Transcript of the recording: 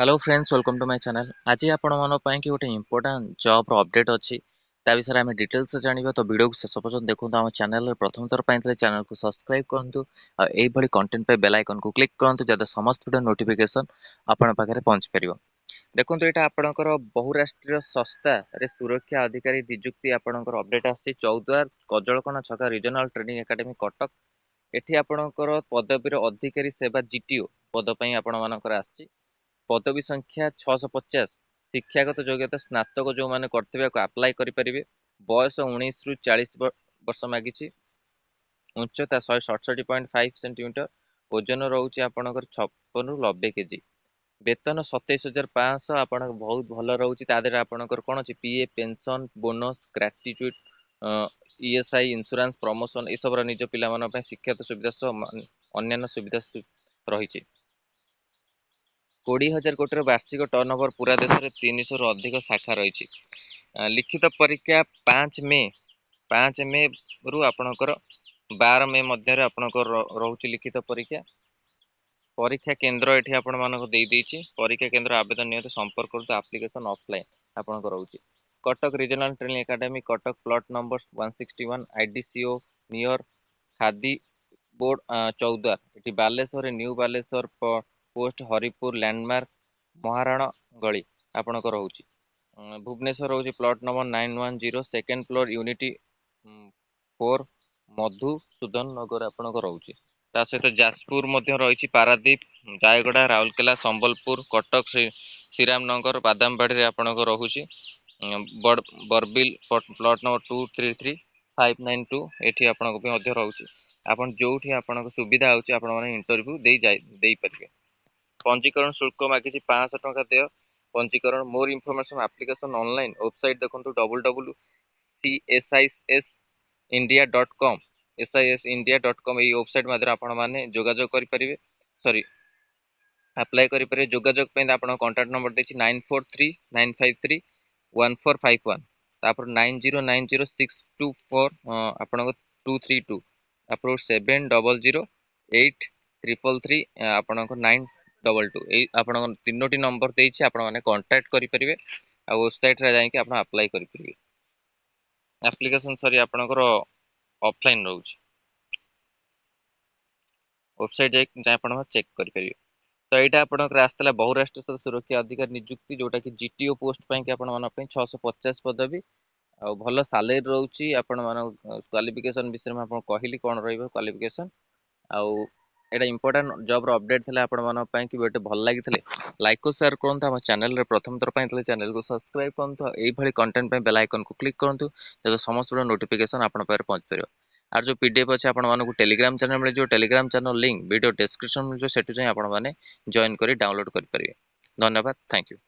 Hello friends welcome to my channel. आज आपण मन पई कि गोटे इंपोर्टेंट जॉब रो अपडेट अछि ता विषय आम डिटेल्स जानिबा तो वीडियो को शेष पर्यंत देखु। आम चैनल प्रथम थर पई चैनल को सब्सक्राइब करंतु आ एई भली कंटेंट पे बेल आइकन को क्लिक करंतु जदा समस्त वीडियो नोटिफिकेशन आपण पाखरे पहुंच परिबो। देखंतु एटा आपणकर बहुराष्ट्रीय संस्था रे सुरक्षा अधिकारी नियुक्ति आपणकर अपडेट आछि। चौद्वार कजळकणा छका रीजनल ट्रेनिंग एकेडमी कटक एठी आपणकर पदवीर अधिकारी सेवा जीटीओ पद पई आपण मानकर आछि। पदवी संख्या 650। शिक्षागत योग्यता स्नातक जो माने करथिबे अप्लाई करि परिबे। बयस 19 रु 40 वर्ष मागिछि। उच्चता 167.5 सेंटीमीटर। ओजन रहउछि आपणकर 56 रु 90 केजी। वेतन 27,500 आपण बहुत भल रहउछि। ता देर आपणकर कोन अछि PA pension bonus gratitude ESI insurance promotion ए सब निज पिला मन पे शिक्षागत सुविधा सह अन्यान्य सुविधा रहिछि। 20,000 कोटी वार्षिक टर्नओवर पूरा देश में 300 रु अधिक शाखा रही। लिखित परीक्षा 5 मे रु आपणकर 12 मे मध्य आपणकर रहउछि लिखित परीक्षा। परीक्षा केंद्र एठी आपण मानको देई देछि। परीक्षा केंद्र आवेदन नियत संपर्क करतो एप्लीकेशन ऑफलाइन आपणकर रहउछि। Cuttack regional training academy Cuttack plot number 161 IDCO near Khadi board 14 at Baleshwar new Baleshwar post Haripur landmark Maharana गली आपणकर रहउछि। भुवनेश्वर रहउछि plot number 910 second floor unity 4 Madhusudan Nagar आपणकर रहउछि। ता सहित जाजपुर मध्य रही पारादीप रायगड़ा राउरकेला संबलपुर कटक श्रीराम नगर बादामबाड़ी रे आपणकर रहउछि। बरबिल प्लॉट नंबर 233 592 एठी आपणक पे मध्य रहउछि। आपण जोठी आपणक सुविधा होछि आपण माने इंटरव्यू देई परिबे। पंजीकरण शुल्क मागिछि 500 टका देय। पंजीकरण more information application online website देखंतु www.sisindia.com sisindia.com ए वेबसाइट माध्यम आपण माने जोगाजोग करि परिबे। सॉरी अप्लाई करि परिबे। जोगाजोग पे आपण कांटेक्ट नंबर देछि 9439531451 तापर 909062 आपण 232 तापर 700833 आपण 922 ए आपण तीनोटी नंबर देछि आपण माने कांटेक्ट करि परिबे। आ वेबसाइट रे जाई कि आपण अप्लाई करि परिबे। एप्लीकेशन सॉरी आपणकर ऑफलाइन रहउछि। वेबसाइट जाई आपण चेक करि परिबे। तो यहाँ आपंकर आसला बहुराष्ट्रीय सुरक्षा अधिकारी नियुक्ति जोटा कि जीटीओ पोस्ट पाई कि आपण 650 पदवी आ भल सालेरी रोचे। आपण क्वालिफिकेशन विषय में आपन कहली कौन रही क्वालिफिकेशन आउ एटा इंपोर्टेंट जॉब रो अपडेट थिले आपण मन पई कि बेटे भल लागिथिले लाइक को शेयर करंतु। हम चैनल रे प्रथम थर पई थिले चैनल को सब्सक्राइब करंतु। एई भली कंटेंट पे बेल आइकन को क्लिक करंतु जब समस्त नोटिफिकेशन आपण पारे पहुंच परियो। आर जो पीडीएफ अच्छे आपण मानक टेलीग्राम चैनल मिल जो Telegram channel link video description में जो सेटु जाई आपण माने जॉइन करी डाउनलोड करि परिबे। धन्यवाद थैंक यू।